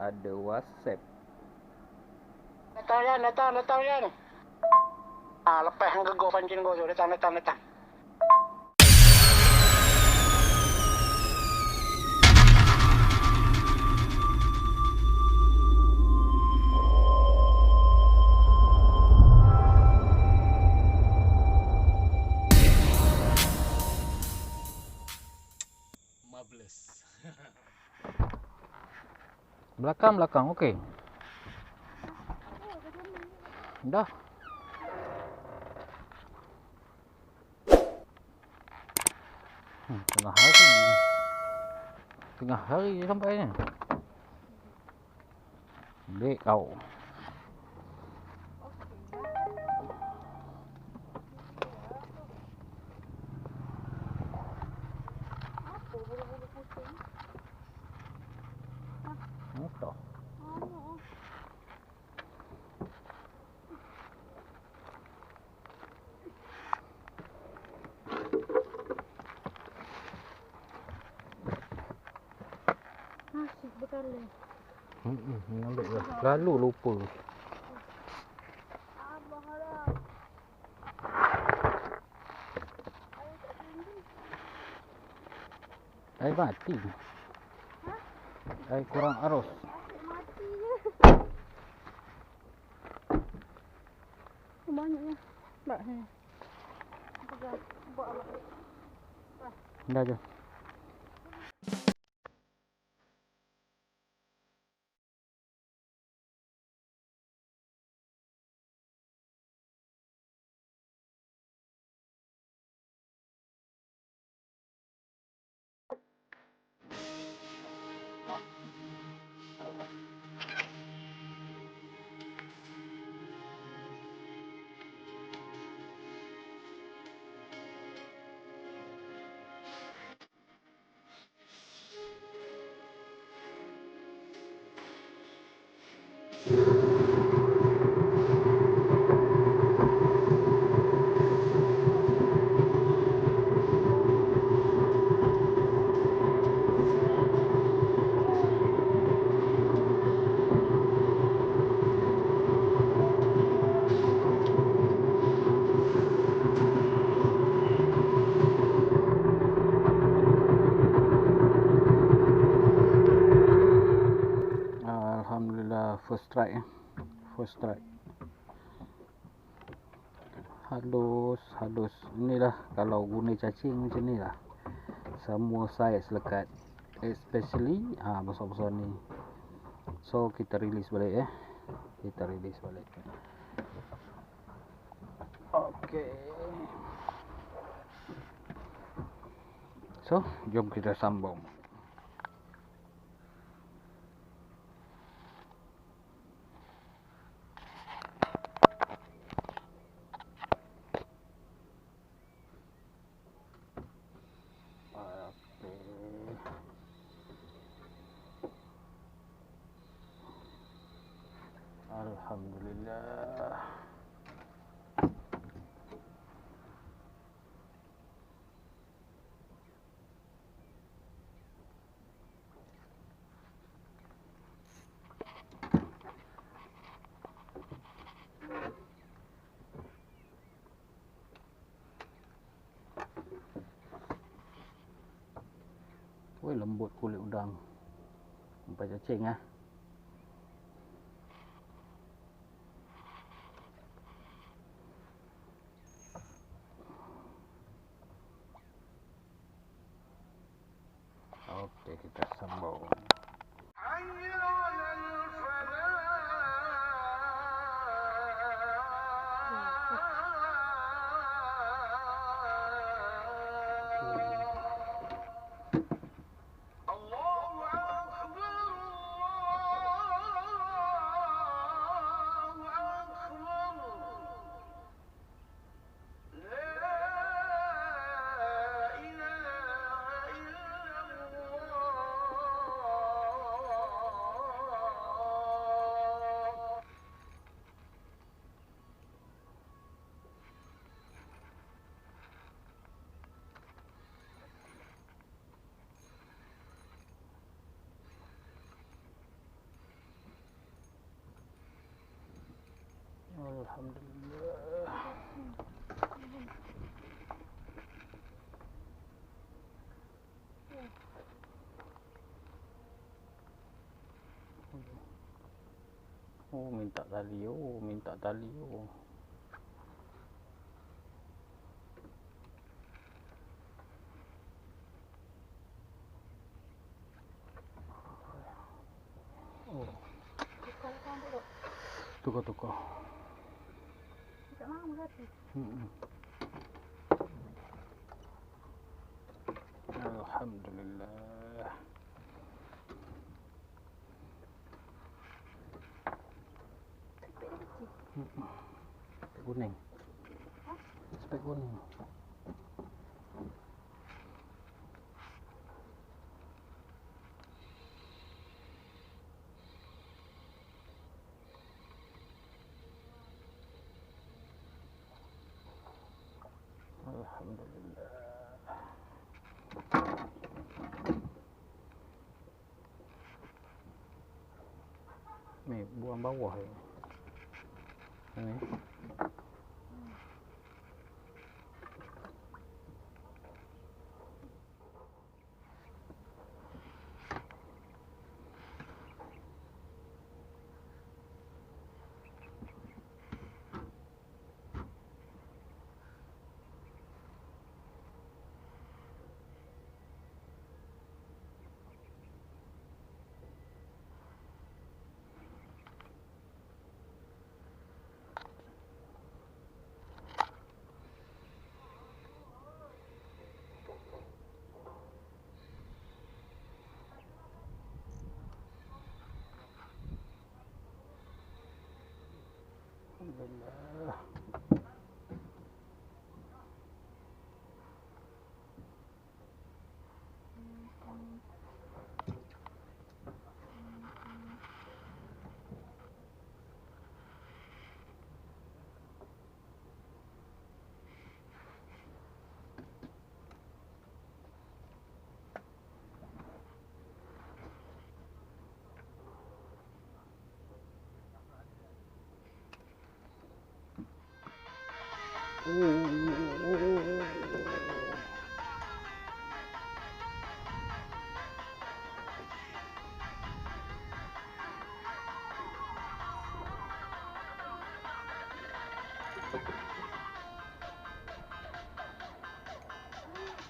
Ada WhatsApp. Datang yan. Lepas hang gegar pancing kau tu. Datang. Belakang, okey. Dah. Tengah hari je sampainya. Dek kau. Motor. Asyik berkali. Ambil dah. Lalu lupa. Abang harap. Air mati. Air kurang arus. Asyik mati je. Banyaknya. Tak ni. Buat apa? Dah je. Alhamdulillah, first strike. Halus. Inilah kalau guna cacing macam ni lah. Semua saiz lekat, especially besar-besar ni. So kita release balik. Okey. So jom kita sambung. Alhamdulillah. Woi, lembut kulit udang. Sampai cacing ah. Okey, kita sambung. Alhamdulillah. Oh, minta tali. Oh, minta tali. Oh. Oh, tukar-tukar. Tak mahu satu. Alhamdulillah. Spek kuning. Spek kuning. Alhamdulillah. Ni buang bawah ni. Ni. Alhamdulillah.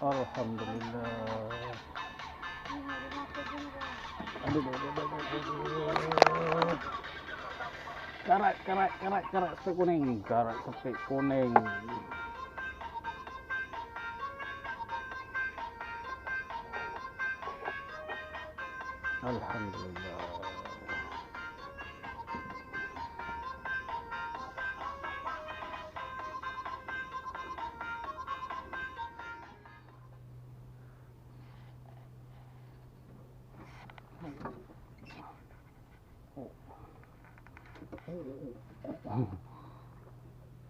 Alhamdulillah. Aduh. Karat spek kuning. Karat spek kuning. Alhamdulillah.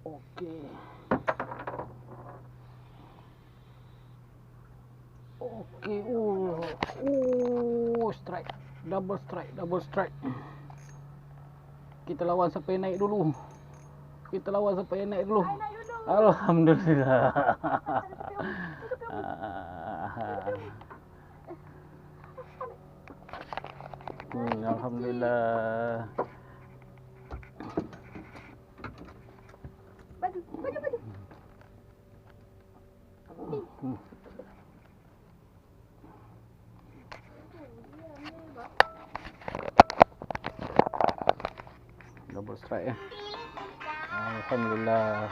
Okey. Okey. Strike. Double strike. Kita lawan sampai naik dulu. Alhamdulillah. Alhamdulillah. Baju. Double strike ya. Alhamdulillah.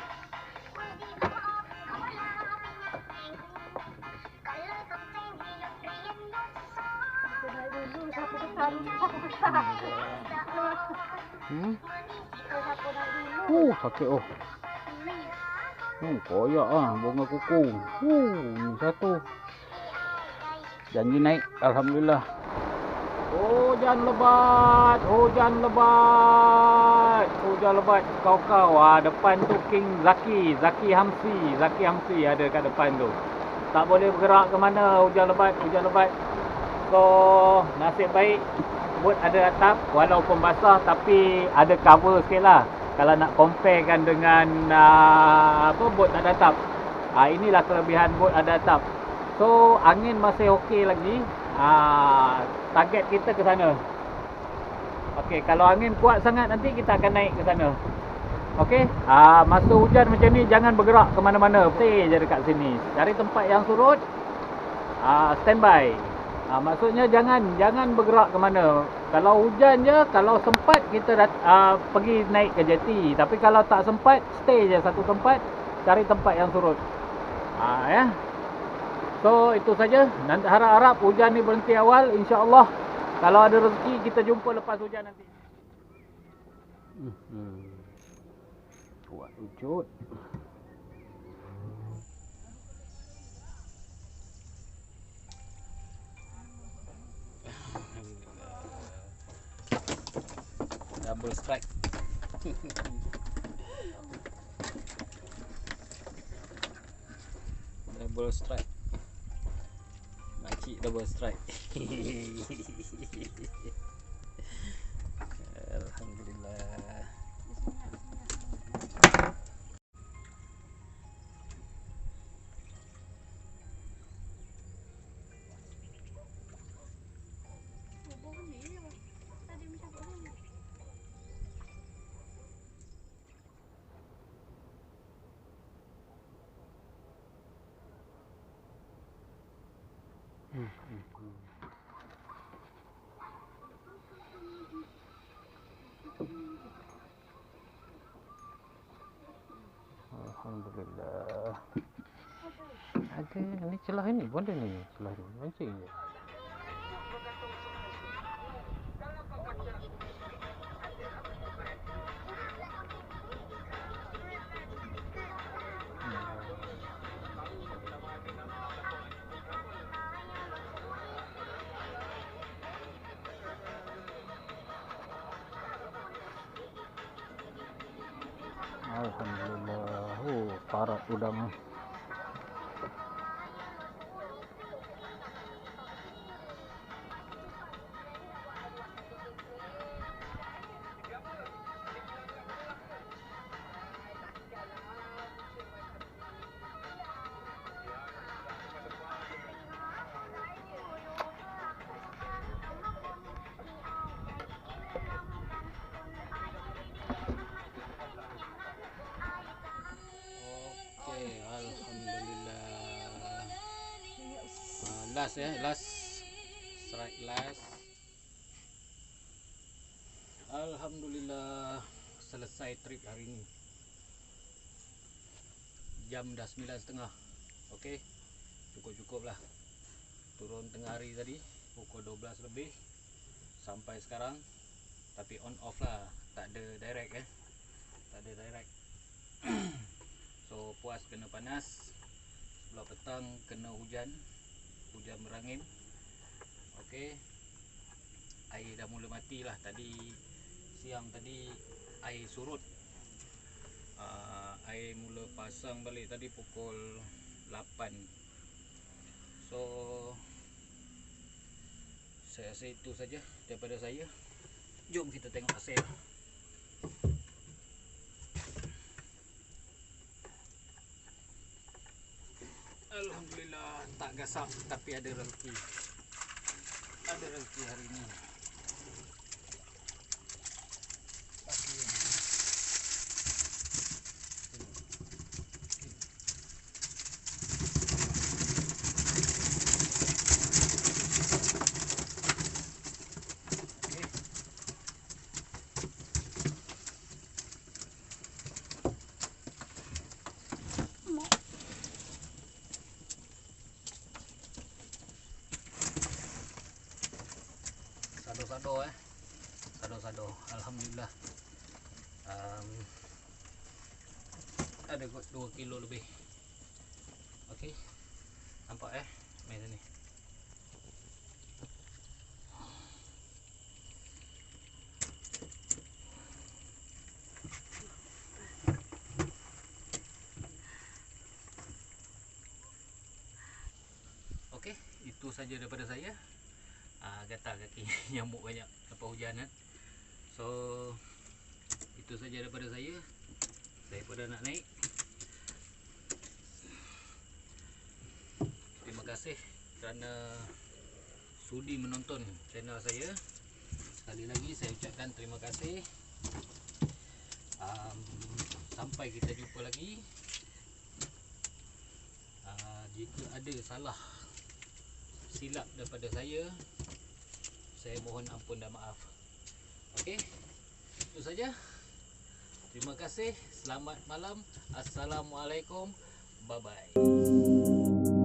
Sakit oh. Koyak bunga kuku. Ni satu. Janji naik. Alhamdulillah. Hujan lebat. Kau. Depan tu King Zaki Hamsi ada kat depan tu. Tak boleh bergerak ke mana, hujan lebat. So, nasib baik boat ada atap walaupun basah tapi ada cover sikit lah. kalau nak comparekan dengan bot ada atap. Inilah kelebihan bot ada atap. So angin masih okey lagi. Target kita ke sana. Okey, kalau angin kuat sangat nanti kita akan naik ke sana. Okey, masa hujan macam ni jangan bergerak ke mana-mana. Stay je dekat sini. Cari tempat yang surut. Standby. Maksudnya jangan bergerak ke mana. Kalau hujan je, kalau sempat kita pergi naik ke jeti. Tapi kalau tak sempat, stay je satu tempat. Cari tempat yang surut. Ya. So itu saja. Nanti harap-harap hujan ni berhenti awal, insya-Allah. Kalau ada rezeki kita jumpa lepas hujan nanti. Kuat wujud. Double strike. Double strike. Makcik double strike. Alhamdulillah. Alhamdulillah. Ada ni celah ni, pun ada ni celah ni. Mancing je. Alhamdulillah. Parat udang. Last last strike last. Alhamdulillah selesai trip hari ni. Jam dah 9.30. Okey, cukup lah. Turun tengah hari tadi pukul 12 lebih sampai sekarang. Tapi on off lah, tak ada direct tak ada direct. So puas kena panas, sebelah petang kena hujan berangin. Okey, air dah mula mati lah. Tadi siang tadi air surut. Air mula pasang balik tadi pukul 8. So saya rasa itu saja daripada saya. Jom kita tengok hasil. Alhamdulillah tak gasak tapi ada rezeki. Ada rezeki hari ini. Sado alhamdulillah. Ada kot 2 kilo lebih. Okey, nampak main sini. Okey, itu saja daripada saya. Gatal kaki, nyamuk banyak lepas hujan So itu itu saja daripada saya. Saya pada nak naik. Terima kasih kerana sudi menonton channel saya. Sekali lagi saya ucapkan terima kasih. Sampai kita jumpa lagi. Jika ada salah silap daripada saya mohon ampun dan maaf. Okey, itu saja. Terima kasih. Selamat malam. Assalamualaikum. Bye bye.